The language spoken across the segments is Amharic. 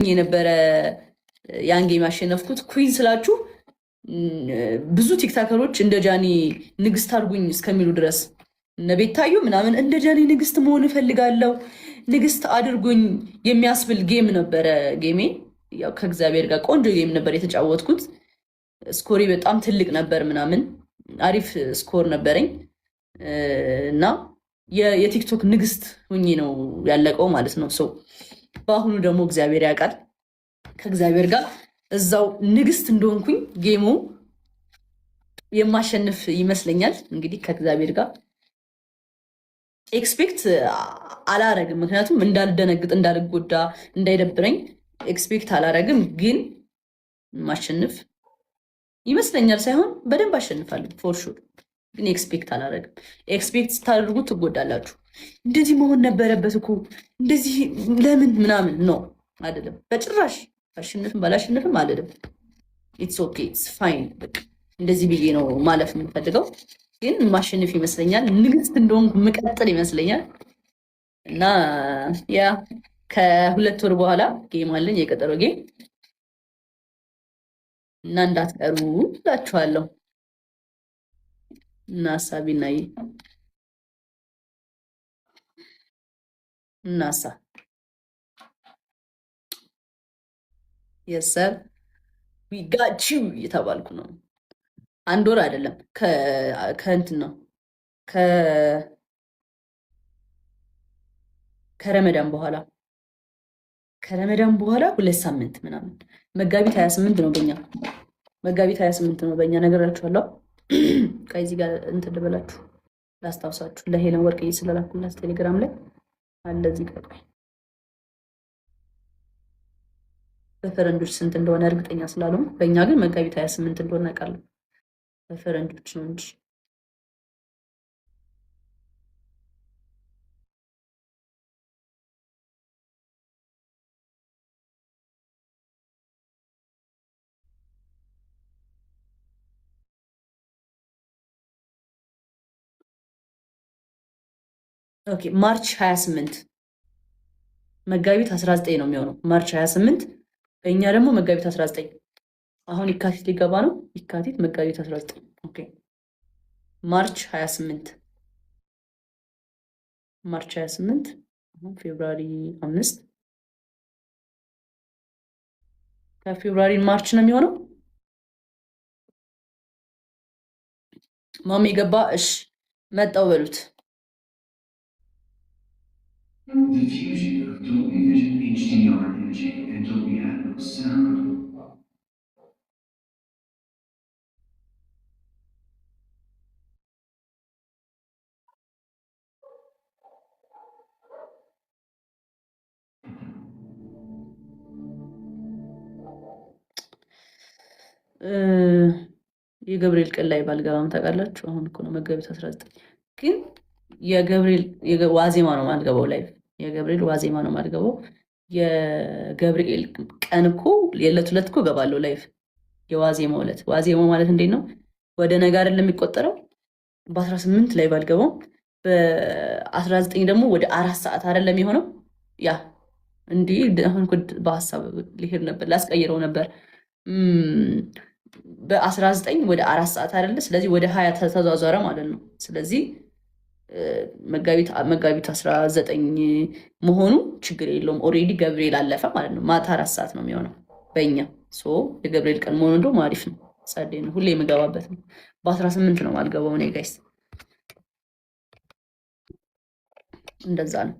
የነበረ ያን ጌም ያሸነፍኩት ኩዊን ስላችሁ ብዙ ቲክታከሮች እንደ ጃኒ ንግስት አድርጉኝ እስከሚሉ ድረስ እነ ቤታዩ ምናምን እንደ ጃኒ ንግስት መሆን እፈልጋለሁ ንግስት አድርጉኝ የሚያስብል ጌም ነበረ ጌሜ። ያው ከእግዚአብሔር ጋር ቆንጆ ጌም ነበር የተጫወትኩት። ስኮሪ በጣም ትልቅ ነበር ምናምን አሪፍ ስኮር ነበረኝ እና የቲክቶክ ንግስት ሁኜ ነው ያለቀው ማለት ነው። ሰው በአሁኑ ደግሞ እግዚአብሔር ያውቃል ከእግዚአብሔር ጋር እዛው ንግስት እንደሆንኩኝ ጌሙ የማሸንፍ ይመስለኛል። እንግዲህ ከእግዚአብሔር ጋር ኤክስፔክት አላረግም፣ ምክንያቱም እንዳልደነግጥ እንዳልጎዳ እንዳይደብረኝ ኤክስፔክት አላረግም። ግን ማሸንፍ ይመስለኛል ሳይሆን በደንብ አሸንፋለሁ ፎር ሹር። ግን ኤክስፔክት አላረግም። ኤክስፔክት ስታደርጉ ትጎዳላችሁ። እንደዚህ መሆን ነበረበት እኮ እንደዚህ ለምን ምናምን ነው አይደለም፣ በጭራሽ አሸንፍም ባላሸንፍም አልልም። ኢትስ ኦኬ ኢትስ ፋይን። በቃ እንደዚህ ብዬ ነው ማለፍ የምፈልገው። ግን ማሸንፍ ይመስለኛል፣ ንግስት እንደሆንኩ ምቀጥል ይመስለኛል። እና ያ ከ2 ወር በኋላ ጌም አለኝ፣ የቀጠሮ ጌም እና እንዳትቀሩ እላችኋለሁ። እና ሀሳቢና እናሳ የሰር ዊጋቹ እየተባልኩ ነው። 1 ወር አይደለም ከእንትን ነው ከረመዳን በኋላ 2 ሳምንት ምናምን መጋቢት 28 ነው በኛ መጋቢት 28 ነው በእኛ ነገራችኋለሁ። ከዚህ ጋር እንትን ልበላችሁ ላስታውሳችሁ። ለሄለን ወርቅዬ ስለላኩላት ቴሌግራም ላይ አለ እዚህ ጋር። በፈረንጆች ስንት እንደሆነ እርግጠኛ ስላልሆንኩ በእኛ ግን መጋቢት 28 እንደሆነ አውቃለሁ። በፈረንጆች ነው እንጂ ኦኬ። ማርች 28 መጋቢት 19 ነው የሚሆነው። ማርች 28 በእኛ ደግሞ መጋቢት 19። አሁን የካቲት ሊገባ ነው። የካቲት መጋቢት 19። ኦኬ ማርች 28 ማርች 28 ፌብሩዋሪ 5 ከፌብሩዋሪ ማርች ነው የሚሆነው። ማሚ ገባ። እሺ መጣው በሉት። The fusion of Dolby Vision HDR imaging and Dolby Atmos sound. የገብርኤል ቀን ላይ ባልገባም ታውቃላችሁ። አሁን እኮ ነው መጋቢት 19። ግን የገብርኤል ዋዜማ ነው ማልገባው ላይቭ። የገብርኤል ዋዜማ ነው ማልገባው። የገብርኤል ቀን እኮ የዕለት ዕለት እኮ እገባለሁ ላይቭ። የዋዜማው ዕለት ዋዜማው ማለት እንዴት ነው? ወደ ነገ አይደለም የሚቆጠረው። በ18 ላይ ባልገባው በ19 ደግሞ ወደ 4 ሰዓት አይደለም የሆነው። ያ እንዲህ አሁን በሀሳብ ሊሄድ ነበር ላስቀይረው ነበር። በ19 ወደ 4 ሰዓት አይደለ? ስለዚህ ወደ 20 ተዘዋወረ ማለት ነው። ስለዚህ መጋቢት 19 መሆኑ ችግር የለውም። ኦልሬዲ ገብርኤል አለፈ ማለት ነው። ማታ 4 ሰዓት ነው የሚሆነው በእኛ። የገብርኤል ቀን መሆኑ እንደውም አሪፍ ነው፣ ጸዴ ነው። ሁሌ የምገባበት ነው። በ18 ነው ማልገባው እኔ ጋይስ፣ እንደዛ ነው።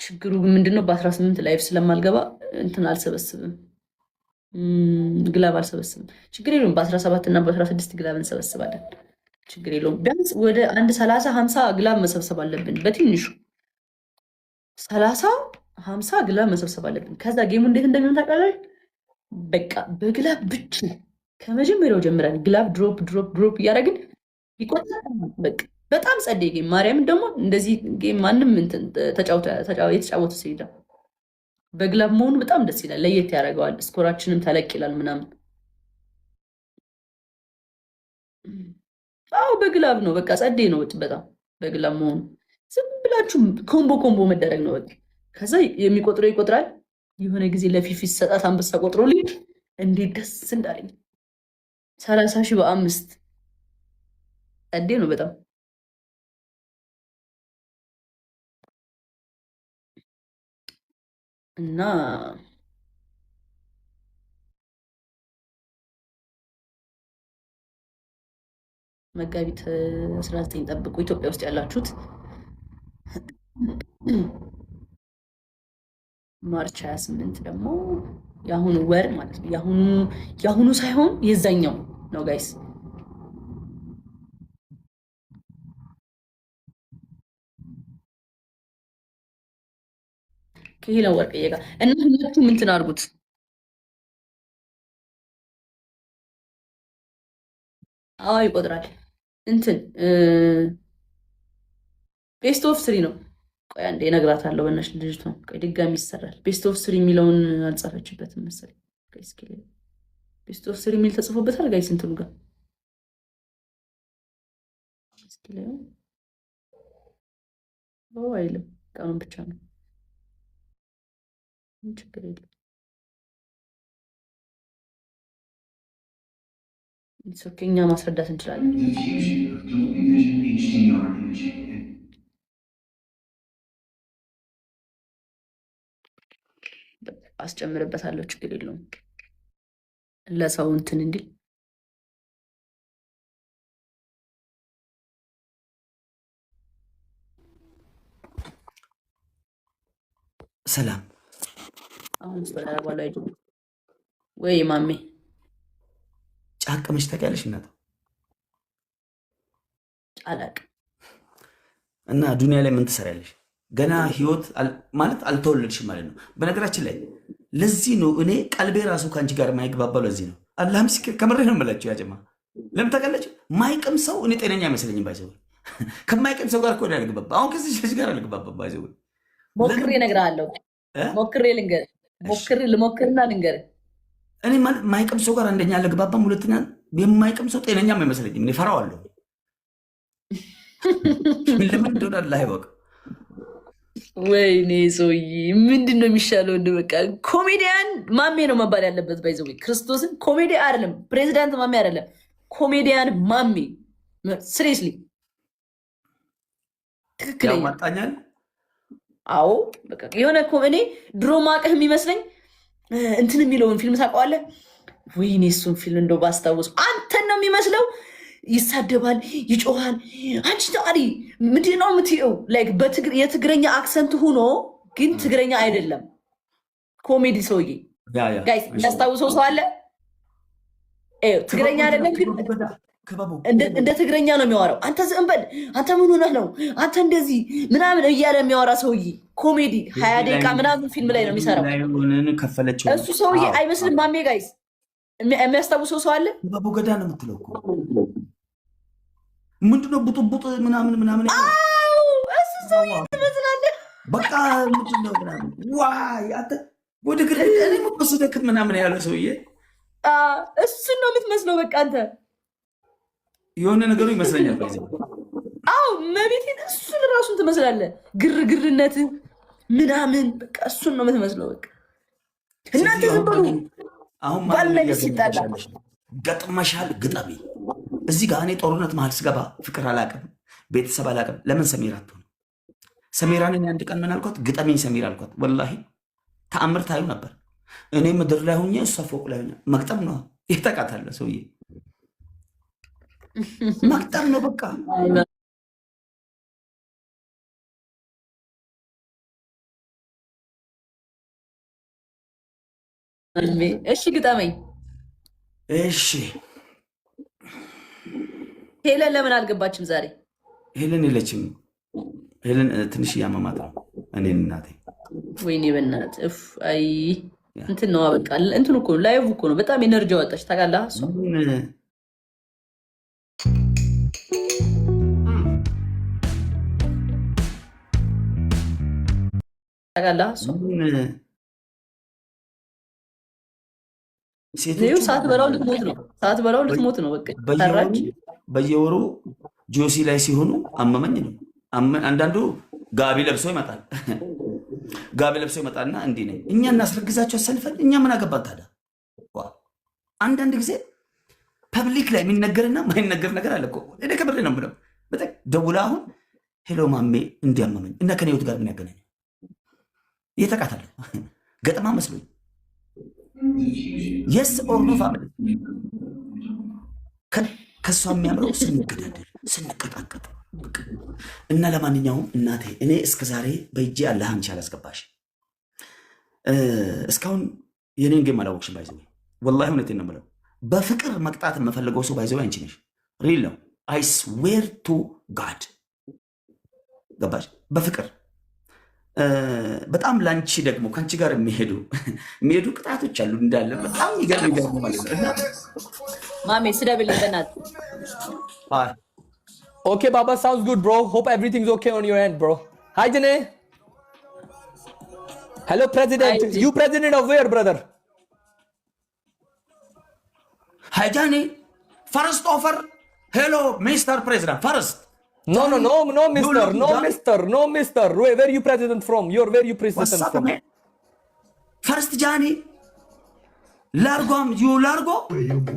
ችግሩ ምንድነው? በ18 ላይፍ ስለማልገባ እንትን አልሰበስብም፣ ግላብ አልሰበስብም። ችግር የለውም። በ17 እና በ16 ግላብ እንሰበስባለን። ችግር የለውም። ቢያንስ ወደ 30-50 ግላብ መሰብሰብ አለብን። በትንሹ 30-50 ግላብ መሰብሰብ አለብን። ከዛ ጌሙ እንዴት እንደሚሆን ታውቃለህ? በቃ በግላብ ብቻ ከመጀመሪያው ጀምረን ግላብ ድሮፕ ድሮፕ ድሮፕ እያደረግን ይቆጣል። በቃ በጣም ጸዴ ጌም። ማርያምን ደግሞ እንደዚህ ጌም ማንም የተጫወቱ ሲሄዳ በግላብ መሆኑ በጣም ደስ ይላል፣ ለየት ያደርገዋል። ስኮራችንም ተለቅ ይላል ምናምን። አዎ በግላብ ነው በቃ ጸዴ ነው በጣም በግላብ መሆኑ። ዝም ብላችሁ ኮምቦ መደረግ ነው በቃ። ከዛ የሚቆጥረው ይቆጥራል። የሆነ ጊዜ ለፊፊ ሰጣት አንበሳ ቆጥሮልኝ እንዴት ደስ እንዳለኝ 30,000 በ5 ጸዴ ነው በጣም እና መጋቢት 19 ጠብቁ ኢትዮጵያ ውስጥ ያላችሁት። ማርች 28 ደግሞ የአሁኑ ወር ማለት ነው። የአሁኑ ሳይሆን የዛኛው ነው ጋይስ። ከሄለን ወርቅዬ ጋር እና ሁላችሁም እንትን አድርጉት። አዎ ይቆጥራል። እንትን ቤስት ኦፍ ስሪ ነው። ቆይ አንዴ እነግራታለሁ። በእናትሽ ልጅቷ ቆይ ድጋሚ ይሰራል። ቤስት ኦፍ ስሪ የሚለውን አልጻፈችበትም መሰለኝ። ቤስት ኦፍ ስሪ የሚል ተጽፎበታል ጋይስ እንትኑ ጋር አይልም። ቀኑን ብቻ ነው። ችግር የለም። እኛ ማስረዳት እንችላለን። አስጨምርበታለሁ። ችግር የለውም። ለሰው እንትን እንዲል ሰላም አሁን ወይ ማሜ ጫቅመሽ ታውቂያለሽ? እናት አላቅም። እና ዱኒያ ላይ ምን ትሰሪያለሽ? ገና ህይወት ማለት አልተወለድሽም ማለት ነው። በነገራችን ላይ ለዚህ ነው እኔ ቀልቤ ራሱ ከአንቺ ጋር ማይግባባው። ለዚህ ነው አላህ ምስክር፣ ከምሬ ነው የምላችሁ። ያጀማ ለምን ታውቃለች? ማይቅም ሰው እኔ ጤነኛ አይመስለኝም። ባይዘው ከማይቅም ሰው ጋር እኮ አልግባባ። አሁን ከዚህ ልጅ ጋር አልግባባም። ባይዘው ሞክሬ እነግርሃለሁ። ሞክሬ ልንገርህ፣ ልሞክርና ልንገርህ። እኔ ማለት ማይቅም ሰው ጋር አንደኛ አልግባባም፣ ሁለተኛ የማይቅም ሰው ጤነኛም አይመስለኝም። እኔ ፈራዋለሁ። ለምን እንደሆነ አላህ ይወቅ። ወይኔ ሰውዬ ምንድን ነው የሚሻለው? እንደ በቃ ኮሜዲያን ማሜ ነው መባል ያለበት። ባይዘው ክርስቶስን ኮሜዲ አይደለም፣ ፕሬዚዳንት ማሜ አይደለም፣ ኮሜዲያን ማሜ። ሲሪየስሊ ትክክለኛ ያዋጣኛል። አዎ በቃ የሆነ እኔ ድሮ ማቀህ የሚመስለኝ እንትን የሚለውን ፊልም ታውቀዋለህ? ወይኔ እሱን ፊልም እንደው ባስታውስ አንተን ነው የሚመስለው። ይሳደባል፣ ይጮሃል። አንቺ ታሪ ምንድን ነው የምትይው? ላይክ የትግረኛ አክሰንት ሆኖ ግን ትግረኛ አይደለም። ኮሜዲ ሰውዬ ጋይስ እንዳስታውሰው ሰው አለ። ትግረኛ አይደለም ግን እንደ ትግረኛ ነው የሚያወራው። አንተ ዝም በል፣ አንተ ምን ሆነህ ነው፣ አንተ እንደዚህ ምናምን እያለ የሚያወራ ሰውዬ ኮሜዲ 20 ደቂቃ ምናምን ፊልም ላይ ነው የሚሰራው። እሱ ሰውዬ አይመስልም ማሜ? ጋይስ የሚያስታውሰው ሰው አለ? ባቡ ገዳ ነው የምትለው እኮ ምንድነው? ቡጥቡጥ ምናምን ምናምን እሱ ሰውዬ ትመስላለህ። በቃ ምንድነው ምናምን ዋይ አንተ ወደ ግድ ምናምን ያለ ሰውዬ እሱን ነው የምትመስለው። በቃ አንተ የሆነ ነገሩ ይመስለኛል። አዎ መቤቴን እሱን ራሱን ትመስላለህ። ግርግርነት ምናምን በቃ እሱን ነው የምትመስለው። በቃ እናንተ ዝም በሉ። አሁን ሲጣላ ገጥመሻል፣ ግጠሚ። እዚህ ጋር እኔ ጦርነት መሀል ስገባ ፍቅር አላቅም፣ ቤተሰብ አላቅም። ለምን ሰሜራ አትሆን? ሰሜራን እኔ አንድ ቀን ምን አልኳት? ግጠሚኝ ሰሜራ አልኳት። ወላሂ ተአምር ታዩ ነበር። እኔ ምድር ላይ ሁኜ እሷ ፎቅ ላይ ሆኜ መግጠም ነው። ይተቃታለ ሰውዬ መቅጠም ነው በቃ። እሺ ግጠመኝ። እሺ ሄለን ለምን አልገባችም ዛሬ? ሄለን የለችም። ሄለን ትንሽ እያመማት ነው። እኔን እናቴ ወይኔ በእናት እፍ አይ እንትን ነው በቃ እንትን እኮ ላይቭ እኮ ነው። በጣም ኤነርጂ አወጣች ታውቃለህ። እሱ ታውቃለህ እሱ ሰዓት በላው ልትሞት ነው። ሰዓት በላው ልትሞት ነው። በቃ ሰራች። በየወሩ ጆሲ ላይ ሲሆኑ አመመኝ ነው። አንዳንዱ ጋቢ ለብሶ ይመጣል። ጋቢ ለብሶ ይመጣና እንዲህ ነኝ እኛ እናስረግዛቸው አሰልፈን እኛ ምን አገባን ታዲያ? አንዳንድ ጊዜ ፐብሊክ ላይ የሚነገርና ማይነገር ነገር አለ እኮ። እኔ ከብሬ ነው የምለው። በጣም ደውላ አሁን ሄሎ ማሜ እንዲያመመኝ እና ከኔ ህይወት ጋር ምን ያገናኝ? እየተቃታለሁ ገጥማ መስሎኝ የስ ኦር ኖ ፋሚሊ ከእሷ የሚያምረው ስንገዳደል ስንቀጣቀጥ እና ለማንኛውም እናቴ እኔ እስከ ዛሬ በእጄ አላህ አንቺ አላስገባሽ እስካሁን የኔን ጌም አላወቅሽም። ባይዘው ወላሂ እውነቴን ነው የምለው። በፍቅር መቅጣት የምፈልገው ሰው ባይዘው አንቺ ነሽ። ሪል ነው። አይ ስዌር ቱ ጋድ ገባሽ? በፍቅር በጣም ላንቺ ደግሞ ከአንቺ ጋር የሚሄዱ ቅጣቶች አሉ እንዳለ በጣም ይገርም ማለት ነው። እና ማሜ ስደብልኝ በእናትህ። Okay, Baba, sounds good, bro. Hope everything's okay on your end, bro. Hi, Jane. Hello, President. Hi, you President of where, brother? Hi, Johnny. First offer. Hello, Mr. President. First. No, no, no, no, mister. look, No, Johnny. mister. No, mister. Where you president from? Where you president What's up, from? man? First, Johnny. Largo, you largo.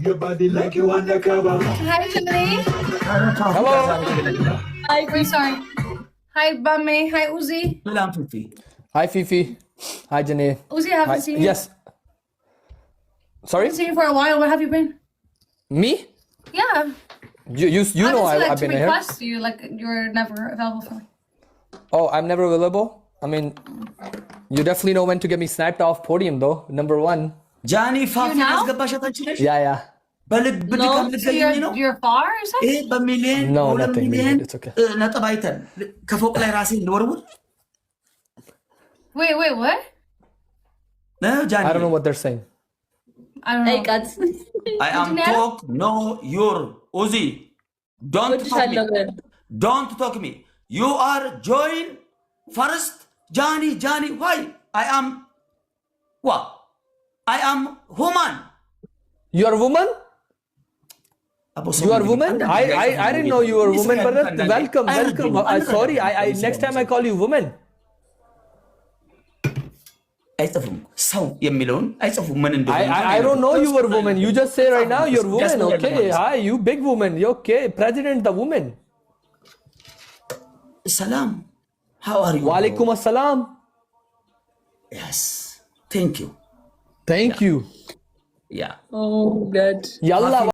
Your body like you want the cover. Hi, Jimmy. Hello. Hi, Wait, sorry. Hi, Bame. Hi, Uzi. Salam, Fifi. Hi, Fifi. Hi, Jane. Uzi, I haven't Hi. seen you. Yes. Sorry? Seen you for a while. Where have you been? Me? Yeah. You know I I've to been here. request you, like you're never available for me. Oh, I'm never available. I mean, you definitely know when to get me sniped off podium, though. Number one. Johnny, Fafi, now? ያስገባሻት አንቺ ነሽ? Yeah, yeah. በልብ ድካም So ልትገኝ ነው? you're far or something? ይሄ በሚሊየን No, ሁለት nothing, ሚሊየን it's okay. ነጥብ አይተን ከፎቅ ላይ ራሴን ልወርውር? Wait, what? ጃኒ I don't know what they're saying. I don't know. ጠይቃት። I am talk no your Uzi don't talk me ወድሻለሁ። don't talk me you are join first Johnny why I am what I am human You are a woman? You are a woman? I didn't know you were a woman, but welcome. Sorry, next time I call you woman. አይጽፉም ሰው የሚለውን አይጽፉም ምን እንደሆነ I don't know you were a woman. You just say right now you're a woman. Okay, hi, you big woman. You okay? President the woman. ሰላም how are you Walaikum assalam. yes thank you Thank you. yeah Oh God. Yalla.